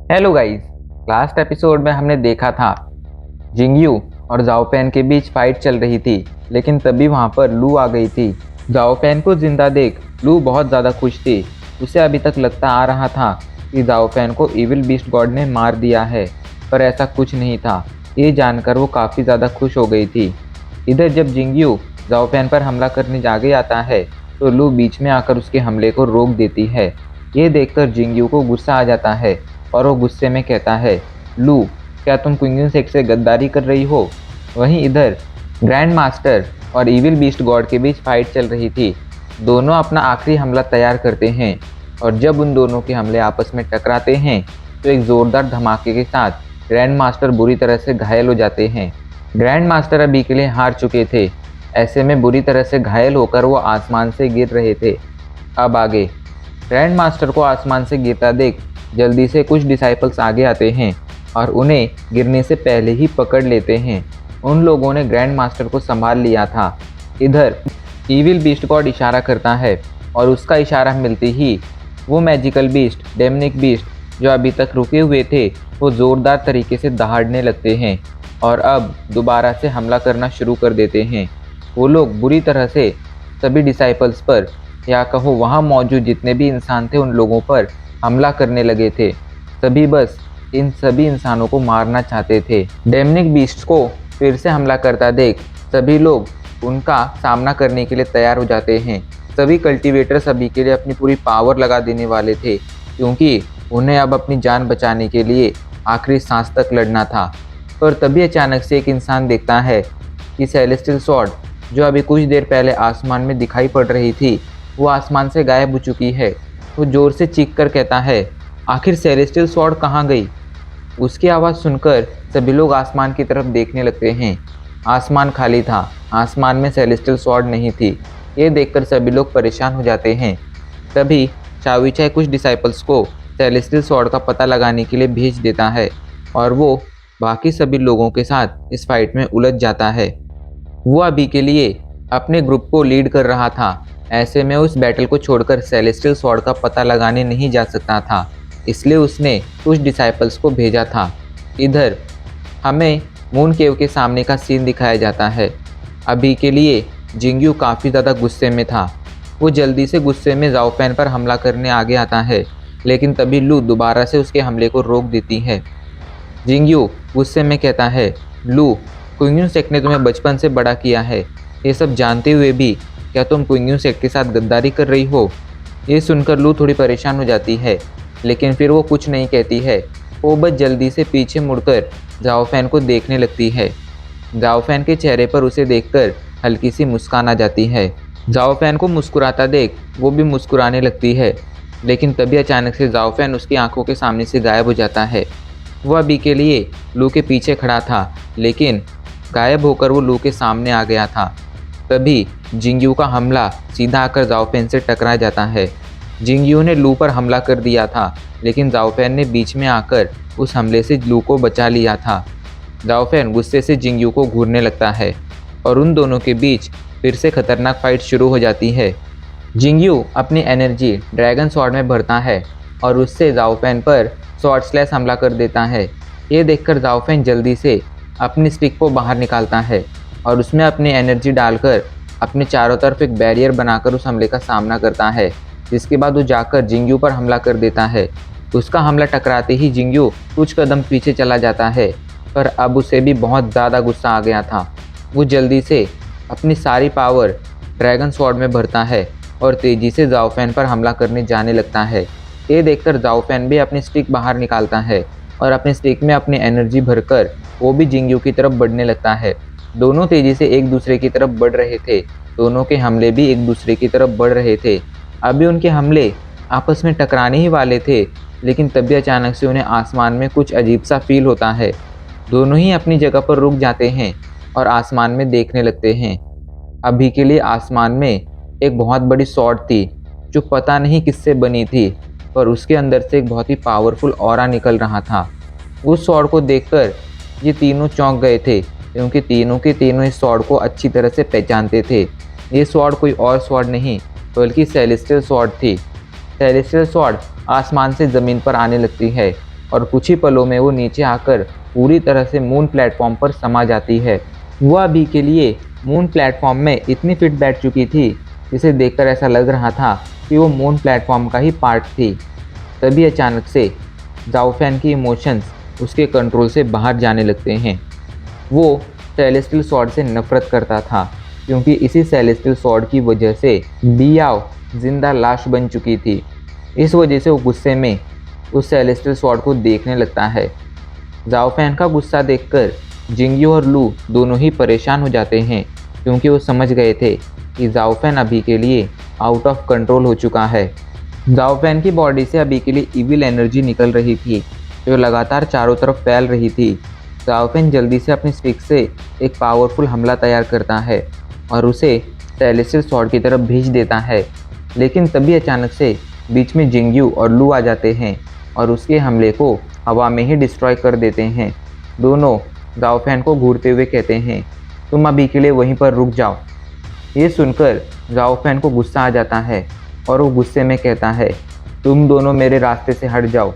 Hello guys. Last episode में हमने देखा था जिंगयू और जाओ पैन के बीच फाइट चल रही थी, लेकिन तभी वहां पर लू आ गई थी। जाओ पैन को जिंदा देख लू बहुत ज़्यादा खुश थी। उसे अभी तक लगता आ रहा था कि जाओ पैन को इविल बीस्ट गॉड ने मार दिया है, पर ऐसा कुछ नहीं था। ये जानकर वो काफ़ी ज़्यादा खुश हो गई थी। इधर जब जिंगयू जाओ पैन पर हमला करने आगे आता है तो लू बीच में आकर उसके हमले को रोक देती है। ये देखकर जिंगयू को गुस्सा आ जाता है और वो गुस्से में कहता है, लू, क्या तुम क्विंगन सेक्स से गद्दारी कर रही हो? वहीं इधर ग्रैंड मास्टर और इविल बीस्ट गॉड के बीच फाइट चल रही थी। दोनों अपना आखिरी हमला तैयार करते हैं और जब उन दोनों के हमले आपस में टकराते हैं तो एक ज़ोरदार धमाके के साथ ग्रैंड मास्टर बुरी तरह से घायल हो जाते हैं। ग्रैंड मास्टर अभी के लिए हार चुके थे। ऐसे में बुरी तरह से घायल होकर वो आसमान से गिर रहे थे। अब आगे ग्रैंड मास्टर को आसमान से गिरता देख जल्दी से कुछ डिसाइपल्स आगे आते हैं और उन्हें गिरने से पहले ही पकड़ लेते हैं। उन लोगों ने ग्रैंड मास्टर को संभाल लिया था। इधर इविल बीस्ट गॉड इशारा करता है और उसका इशारा मिलते ही वो मैजिकल बीस्ट डेमनिक बीस्ट जो अभी तक रुके हुए थे वो ज़ोरदार तरीके से दहाड़ने लगते हैं और अब दोबारा से हमला करना शुरू कर देते हैं। वो लोग बुरी तरह से सभी डिसाइपल्स पर, या कहो वहाँ मौजूद जितने भी इंसान थे उन लोगों पर हमला करने लगे थे। सभी बस इन सभी इंसानों को मारना चाहते थे। डेमनिक बीस्ट को फिर से हमला करता देख सभी लोग उनका सामना करने के लिए तैयार हो जाते हैं। सभी कल्टीवेटर सभी के लिए अपनी पूरी पावर लगा देने वाले थे, क्योंकि उन्हें अब अपनी जान बचाने के लिए आखिरी सांस तक लड़ना था। पर तभी अचानक से एक इंसान देखता है कि सेलेस्टियल स्वॉर्ड जो अभी कुछ देर पहले आसमान में दिखाई पड़ रही थी वो आसमान से गायब हो चुकी है। वो जोर से चीख कर कहता है, आखिर सेलेस्टियल स्वॉर्ड कहाँ गई? उसकी आवाज़ सुनकर सभी लोग आसमान की तरफ देखने लगते हैं। आसमान खाली था, आसमान में सेलेस्टियल स्वॉर्ड नहीं थी। ये देखकर सभी लोग परेशान हो जाते हैं। तभी चावीचाई कुछ डिसाइपल्स को सेलेस्टियल स्वॉर्ड का पता लगाने के लिए भेज देता है और वो बाकी सभी लोगों के साथ इस फाइट में उलझ जाता है। वो अभी के लिए अपने ग्रुप को लीड कर रहा था। ऐसे में उस बैटल को छोड़कर सेलेस्टियल स्वॉर्ड का पता लगाने नहीं जा सकता था, इसलिए उसने कुछ डिसाइपल्स को भेजा था। इधर हमें मून केव के सामने का सीन दिखाया जाता है। अभी के लिए जिंगयू काफ़ी ज़्यादा गुस्से में था। वो जल्दी से गुस्से में जाओ पैन पर हमला करने आगे आता है, लेकिन तभी लू दोबारा से उसके हमले को रोक देती है। जिंगयू गुस्से में कहता है, लू, क्विंगन सेक्ट ने तुम्हें बचपन से बड़ा किया है। ये सब जानते हुए भी क्या तुम क्विंगन सेक्ट के साथ गद्दारी कर रही हो? ये सुनकर लू थोड़ी परेशान हो जाती है, लेकिन फिर वो कुछ नहीं कहती है। वो बस जल्दी से पीछे मुड़कर जाओ फैन को देखने लगती है। जाओ फैन के चेहरे पर उसे देखकर हल्की सी मुस्कान आ जाती है। जाओ फैन को मुस्कुराता देख वो भी मुस्कुराने लगती है, लेकिन तभी अचानक से जाओ फैन उसकी आंखों के सामने से गायब हो जाता है। वो अभी के लिए लू के पीछे खड़ा था, लेकिन गायब होकर वो लू के सामने आ गया था। तभी जिंगयू का हमला सीधा आकर जाओ फैन से टकरा जाता है। जिंगयू ने लू पर हमला कर दिया था, लेकिन जाओ फैन ने बीच में आकर उस हमले से लू को बचा लिया था। जाओ फैन गुस्से से जिंगयू को घूरने लगता है और उन दोनों के बीच फिर से खतरनाक फाइट शुरू हो जाती है। जिंगयू अपनी एनर्जी ड्रैगन स्वॉर्ड में भरता है और उससे जाओ फैन पर स्वॉर्ड स्लैश हमला कर देता है। ये देखकर जाओ फैन जल्दी से अपनी स्टिक को बाहर निकालता है और उसमें अपनी एनर्जी डालकर अपने चारों तरफ एक बैरियर बनाकर उस हमले का सामना करता है, जिसके बाद वो जाकर जिंगयू पर हमला कर देता है। उसका हमला टकराते ही जिंगयू कुछ कदम पीछे चला जाता है, पर अब उसे भी बहुत ज़्यादा गुस्सा आ गया था। वो जल्दी से अपनी सारी पावर ड्रैगन स्वॉर्ड में भरता है और तेज़ी से जाओ फैन पर हमला करने जाने लगता है। ये देखकर जाओ फैन भी अपनी स्टिक बाहर निकालता है और अपनी स्टिक में अपनी एनर्जी भरकर वो भी जिंगयू की तरफ बढ़ने लगता है। दोनों तेज़ी से एक दूसरे की तरफ बढ़ रहे थे। दोनों के हमले भी एक दूसरे की तरफ बढ़ रहे थे। अभी उनके हमले आपस में टकराने ही वाले थे, लेकिन तभी अचानक से उन्हें आसमान में कुछ अजीब सा फील होता है। दोनों ही अपनी जगह पर रुक जाते हैं और आसमान में देखने लगते हैं। अभी के लिए आसमान में एक बहुत बड़ी स्वॉर्ड थी जो पता नहीं किससे बनी थी, पर उसके अंदर से एक बहुत ही पावरफुल ऑरा निकल रहा था। उस स्वॉर्ड को देखकर ये तीनों चौंक गए थे, क्योंकि तीनों के तीनों इस स्वॉर्ड को अच्छी तरह से पहचानते थे। ये स्वॉर्ड कोई और स्वॉर्ड नहीं बल्कि सेलेस्टियल स्वॉर्ड थी। सेलेस्टियल स्वॉर्ड आसमान से ज़मीन पर आने लगती है और कुछ ही पलों में वो नीचे आकर पूरी तरह से मून प्लेटफॉर्म पर समा जाती है। वो अभी के लिए मून प्लेटफॉर्म में इतनी फिट बैठ चुकी थी, जिसे देखकर ऐसा लग रहा था कि वो मून प्लेटफॉर्म का ही पार्ट थी। तभी अचानक से जाओ फैन की इमोशंस उसके कंट्रोल से बाहर जाने लगते हैं। वो सेलेस्टियल स्वॉर्ड से नफरत करता था, क्योंकि इसी सेलेस्टियल स्वॉर्ड की वजह से बियाओ जिंदा लाश बन चुकी थी। इस वजह से वो गुस्से में उस सेलेस्टियल स्वॉर्ड को देखने लगता है। जाओ फैन का गुस्सा देखकर जिंगयू और लू दोनों ही परेशान हो जाते हैं, क्योंकि वो समझ गए थे कि जाओ फैन अभी के लिए आउट ऑफ कंट्रोल हो चुका है। जाओ फैन की बॉडी से अभी के लिए इविल एनर्जी निकल रही थी, जो लगातार चारों तरफ फैल रही थी। जाओ फैन जल्दी से अपनी स्टिक से एक पावरफुल हमला तैयार करता है और उसे सेलेस्टियल स्वॉर्ड की तरफ भेज देता है। लेकिन तभी अचानक से बीच में जिंगयू और लू आ जाते हैं और उसके हमले को हवा में ही डिस्ट्रॉय कर देते हैं। दोनों जाओ फैन को घूरते हुए कहते हैं, तुम अभी के लिए वहीं पर रुक जाओ। ये सुनकर जाओ फैन को गुस्सा आ जाता है और वो गुस्से में कहता है, तुम दोनों मेरे रास्ते से हट जाओ।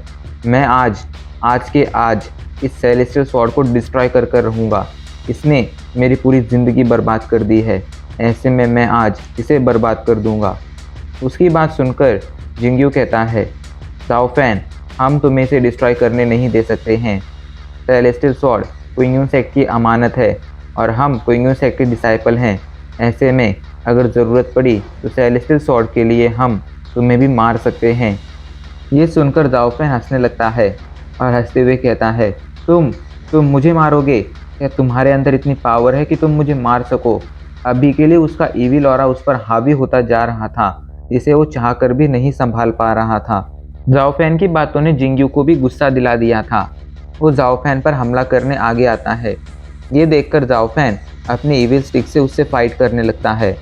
मैं आज के आज इस सेलेस्टियल स्वॉर्ड को डिस्ट्रॉय कर रहूँगा। इसने मेरी पूरी ज़िंदगी बर्बाद कर दी है, ऐसे में मैं आज इसे बर्बाद कर दूँगा। उसकी बात सुनकर जिंगयू कहता है, जाओ फैन, हम तुम्हें इसे डिस्ट्रॉय करने नहीं दे सकते हैं। सेलेस्टियल स्वॉर्ड क्विंगयू सेक्ट की अमानत है और हम क्विंगयू सेक्ट के डिसाइपल हैं। ऐसे में अगर ज़रूरत पड़ी तो सेलेस्टियल स्वॉर्ड के लिए हम तुम्हें भी मार सकते हैं। ये सुनकर जाओ फैन हंसने लगता है और हंसते हुए कहता है, तुम मुझे मारोगे? क्या तुम्हारे अंदर इतनी पावर है कि तुम मुझे मार सको? अभी के लिए उसका ईविल ऑरा उस पर हावी होता जा रहा था, जिसे वो चाहकर भी नहीं संभाल पा रहा था। जाओ फैन की बातों ने जिंगयू को भी गुस्सा दिला दिया था। वो जाओ फैन पर हमला करने आगे आता है। ये देखकर जाओ फैन अपनी ईविल स्टिक से उससे फाइट करने लगता है।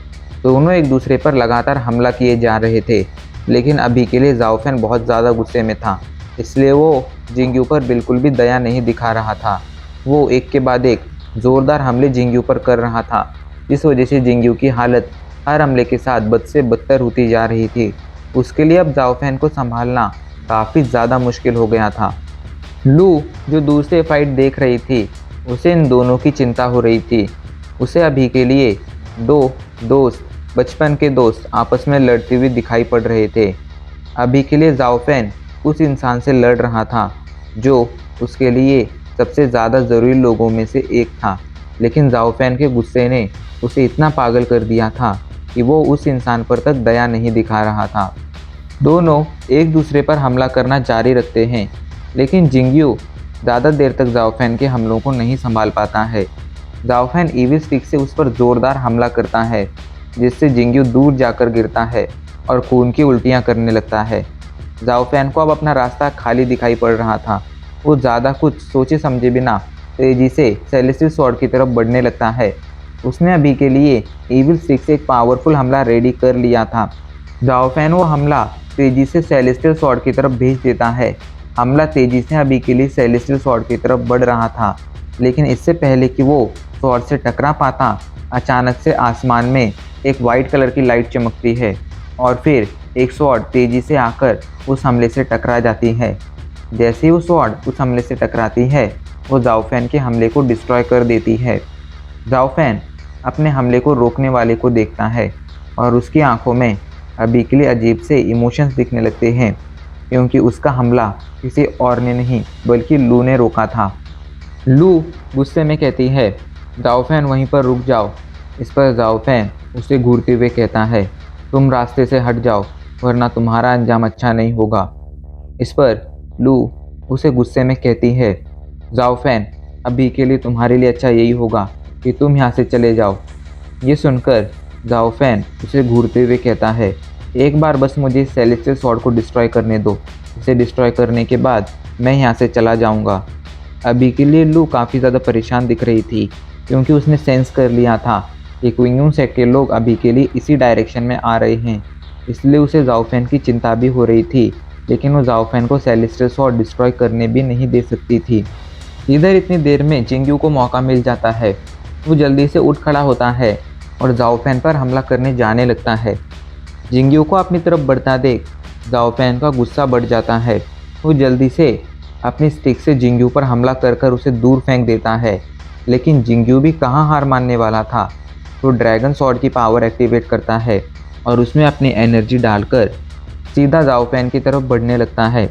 दोनों एक दूसरे पर लगातार हमला किए जा रहे थे, लेकिन अभी के लिए जाओ फैन बहुत ज़्यादा गुस्से में था, इसलिए वो जिंगयू पर बिल्कुल भी दया नहीं दिखा रहा था। वो एक के बाद एक ज़ोरदार हमले जिंगयू पर कर रहा था, जिस वजह से जिंगयू की हालत हर हमले के साथ बद से बदतर होती जा रही थी। उसके लिए अब जाओ फैन को संभालना काफ़ी ज़्यादा मुश्किल हो गया था। लू जो दूर से फाइट देख रही थी, उसे इन दोनों की चिंता हो रही थी। उसे अभी के लिए दो दोस्त, बचपन के दोस्त आपस में लड़ते हुए दिखाई पड़ रहे थे। अभी के लिए जाओ फैन उस इंसान से लड़ रहा था जो उसके लिए सबसे ज़्यादा ज़रूरी लोगों में से एक था, लेकिन जाओ फैन के गुस्से ने उसे इतना पागल कर दिया था कि वो उस इंसान पर तक दया नहीं दिखा रहा था। दोनों एक दूसरे पर हमला करना जारी रखते हैं, लेकिन जिंगयू ज़्यादा देर तक जाओ फैन के हमलों को नहीं संभाल पाता है। जाओ फैन ईविल स्टिक से उस पर ज़ोरदार हमला करता है, जिससे जिंगयू दूर जाकर गिरता है और खून की उल्टियाँ करने लगता है। जाओ फैन को अब अपना रास्ता खाली दिखाई पड़ रहा था। वो ज़्यादा कुछ सोचे समझे बिना तेज़ी से सेलेस्टियल स्वॉर्ड की तरफ बढ़ने लगता है। उसने अभी के लिए ईविल स्टिक से एक पावरफुल हमला रेडी कर लिया था। जाओ फैन वो हमला तेज़ी से सेलेस्टियल स्वॉर्ड की तरफ भेज देता है। हमला तेज़ी से अभी के लिए सेलेस्टियल स्वॉर्ड की तरफ बढ़ रहा था, लेकिन इससे पहले कि वो स्वॉर्ड से टकरा पाता, अचानक से आसमान में एक वाइट कलर की लाइट चमकती है और फिर एक स्वॉर्ड तेज़ी से आकर उस हमले से टकरा जाती है। जैसे ही वो स्वॉर्ड उस हमले से टकराती है, वो जाओ फैन के हमले को डिस्ट्रॉय कर देती है। जाओ फैन अपने हमले को रोकने वाले को देखता है और उसकी आंखों में अभी के लिए अजीब से इमोशंस दिखने लगते हैं, क्योंकि उसका हमला किसी और ने नहीं बल्कि लू ने रोका था। लू गुस्से में कहती है, जाओ फैन वहीं पर रुक जाओ। इस पर जाओ फैन उसे घूरते हुए कहता है, तुम रास्ते से हट जाओ, वरना तुम्हारा अंजाम अच्छा नहीं होगा। इस पर लू उसे गुस्से में कहती है, जाओ फैन, अभी के लिए तुम्हारे लिए अच्छा यही होगा कि तुम यहाँ से चले जाओ। ये सुनकर जाओ फैन उसे घूरते हुए कहता है, एक बार बस मुझे सेलेस्टियल स्वॉर्ड को डिस्ट्रॉय करने दो। इसे डिस्ट्रॉय करने के बाद मैं यहाँ से चला जाऊँगा। अभी के लिए लू काफ़ी ज़्यादा परेशान दिख रही थी, क्योंकि उसने सेंस कर लिया था कि क्विंगयू सेक्ट के लोग अभी के लिए इसी डायरेक्शन में आ रहे हैं। इसलिए उसे जाओ फैन की चिंता भी हो रही थी, लेकिन वो जाओ फैन को सेलेस्टियल स्वॉर्ड डिस्ट्रॉय करने भी नहीं दे सकती थी। इधर इतनी देर में जिंगयू को मौका मिल जाता है। वो जल्दी से उठ खड़ा होता है और जाओ फैन पर हमला करने जाने लगता है। जिंगयू को अपनी तरफ बढ़ता देख जाओ फैन का गुस्सा बढ़ जाता है। वो जल्दी से अपनी स्टिक से जिंगयू पर हमला कर कर उसे दूर फेंक देता है, लेकिन जिंगयू भी कहाँ हार मानने वाला था। तो ड्रैगन स्वॉर्ड की पावर एक्टिवेट करता है और उसमें अपनी एनर्जी डालकर सीधा जाओ फैन की तरफ बढ़ने लगता है।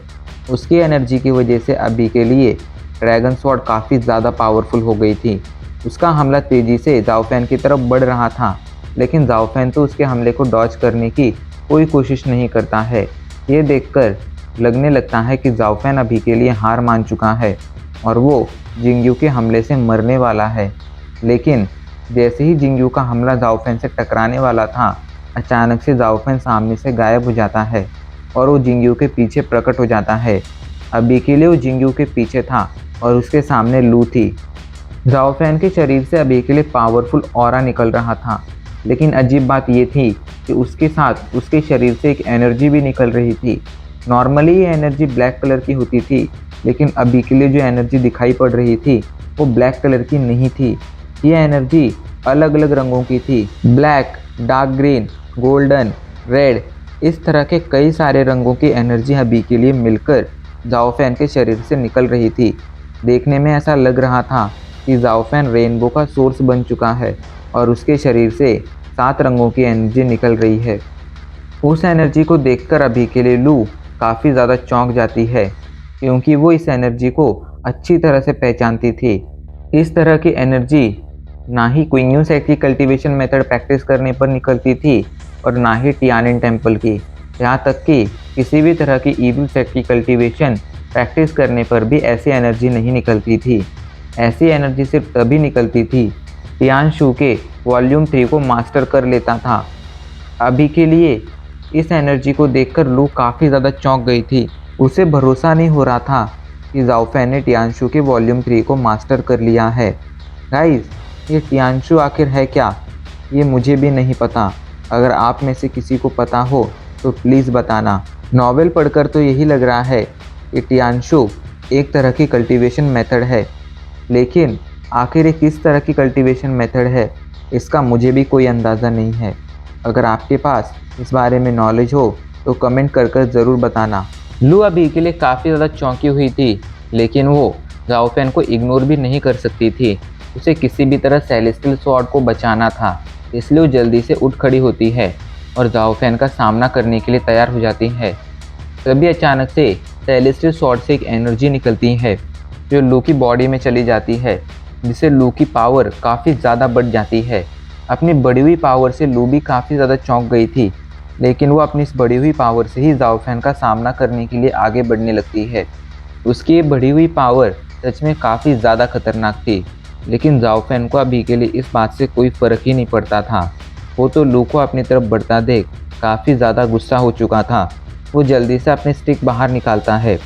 उसकी एनर्जी की वजह से अभी के लिए ड्रैगन स्वॉर्ड काफ़ी ज़्यादा पावरफुल हो गई थी। उसका हमला तेज़ी से जाओ फैन की तरफ बढ़ रहा था, लेकिन जाओ फैन तो उसके हमले को डॉज करने की कोई कोशिश नहीं करता है। ये देखकर लगने लगता है कि जाओ फैन अभी के लिए हार मान चुका है और वो जिंगयू के हमले से मरने वाला है। लेकिन जैसे ही जिंगयू का हमला जाओ फैन से टकराने वाला था, अचानक से जाओ फैन सामने से गायब हो जाता है और वो जिंगयू के पीछे प्रकट हो जाता है। अभी के लिए वो जिंगयू के पीछे था और उसके सामने लू थी। जाओ फैन के शरीर से अभी के लिए पावरफुल ऑरा निकल रहा था, लेकिन अजीब बात ये थी कि उसके साथ उसके शरीर से एक एनर्जी भी निकल रही थी। नॉर्मली ये एनर्जी ब्लैक कलर की होती थी, लेकिन अभी के लिए जो एनर्जी दिखाई पड़ रही थी वो ब्लैक कलर की नहीं थी। ये एनर्जी अलग अलग रंगों की थी। Black, dark green, golden, red, इस तरह के कई सारे रंगों की एनर्जी अभी के लिए मिलकर जाओ फैन के शरीर से निकल रही थी। देखने में ऐसा लग रहा था कि जाओ फैन रेनबो का सोर्स बन चुका है और उसके शरीर से 7 रंगों की एनर्जी निकल रही है। उस एनर्जी को देखकर अभी के लिए लू काफ़ी ज़्यादा चौंक जाती है, क्योंकि वो इस एनर्जी को अच्छी तरह से पहचानती थी। इस तरह की एनर्जी ना ही क्विंगयू सेट की कल्टीवेशन मेथड प्रैक्टिस करने पर निकलती थी और ना ही टियानिन टेम्पल की। यहाँ तक कि किसी भी तरह की ईविल सेट की कल्टीवेशन प्रैक्टिस करने पर भी ऐसी एनर्जी नहीं निकलती थी। ऐसी एनर्जी सिर्फ तभी निकलती थी टियानशू के वॉल्यूम 3 को मास्टर कर लेता था। अभी के लिए इस एनर्जी को देखकर लू काफ़ी ज़्यादा चौंक गई थी। उसे भरोसा नहीं हो रहा था कि जाओ फैन ने टियानशू के वॉल्यूम 3 को मास्टर कर लिया है। गाइस, ये टियानशू आखिर है क्या? ये मुझे भी नहीं पता। अगर आप में से किसी को पता हो तो प्लीज़ बताना। नॉवेल पढ़कर तो यही लग रहा है कि टियानशू एक तरह की कल्टीवेशन मेथड है, लेकिन आखिर ये किस तरह की कल्टीवेशन मेथड है इसका मुझे भी कोई अंदाज़ा नहीं है। अगर आपके पास इस बारे में नॉलेज हो तो कमेंट कर कर ज़रूर बताना। लू अभी के लिए काफ़ी ज़्यादा चौंकी हुई थी, लेकिन वो जाओ फैन को इग्नोर भी नहीं कर सकती थी। उसे किसी भी तरह सेलेस्टियल स्वॉर्ड को बचाना था, इसलिए वो जल्दी से उठ खड़ी होती है और जाओ फैन का सामना करने के लिए तैयार हो जाती है। तभी अचानक से सेलेस्टियल स्वॉर्ड से एक एनर्जी निकलती है जो लू की बॉडी में चली जाती है, जिससे लू की पावर काफ़ी ज़्यादा बढ़ जाती है। अपनी बढ़ी हुई पावर से लू भी काफ़ी ज़्यादा चौंक गई थी, लेकिन वो अपनी इस बढ़ी हुई पावर से ही जाओ फैन का सामना करने के लिए आगे बढ़ने लगती है। उसकी ये बढ़ी हुई पावर सच में काफ़ी ज़्यादा खतरनाक थी, लेकिन जाओ फैन को अभी के लिए इस बात से कोई फ़र्क ही नहीं पड़ता था। वो तो लू को अपनी तरफ बढ़ता देख काफ़ी ज़्यादा गुस्सा हो चुका था। वो जल्दी से अपनी स्टिक बाहर निकालता है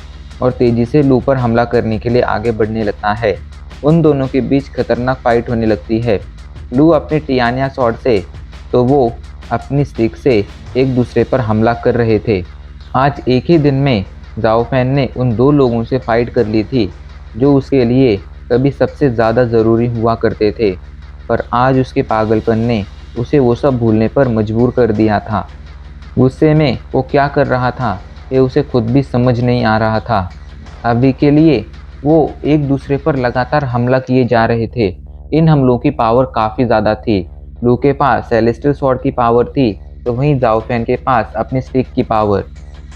और तेज़ी से लू पर हमला करने के लिए आगे बढ़ने लगता है। उन दोनों के बीच खतरनाक फाइट होने लगती है। लू अपने टियानिया स्वॉर्ड से तो वो अपनी स्टिक से एक दूसरे पर हमला कर रहे थे। आज एक ही दिन में जाओ फैन ने उन 2 लोगों से फाइट कर ली थी जो उसके लिए कभी सबसे ज़्यादा ज़रूरी हुआ करते थे, पर आज उसके पागलपन ने उसे वो सब भूलने पर मजबूर कर दिया था। गुस्से में वो क्या कर रहा था ये उसे खुद भी समझ नहीं आ रहा था। अभी के लिए वो एक दूसरे पर लगातार हमला किए जा रहे थे। इन हमलों की पावर काफ़ी ज़्यादा थी। लू के पास सेलेस्टियल स्वॉर्ड की पावर थी, तो वहीं जाओ फैन के पास अपनी स्टिक की पावर।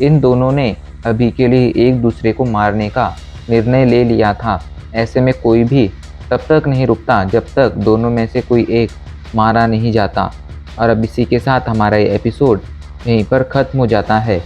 इन दोनों ने अभी के लिए एक दूसरे को मारने का निर्णय ले लिया था। ऐसे में कोई भी तब तक नहीं रुकता जब तक दोनों में से कोई एक मारा नहीं जाता। और अब इसी के साथ हमारा ये एपिसोड यहीं पर ख़त्म हो जाता है।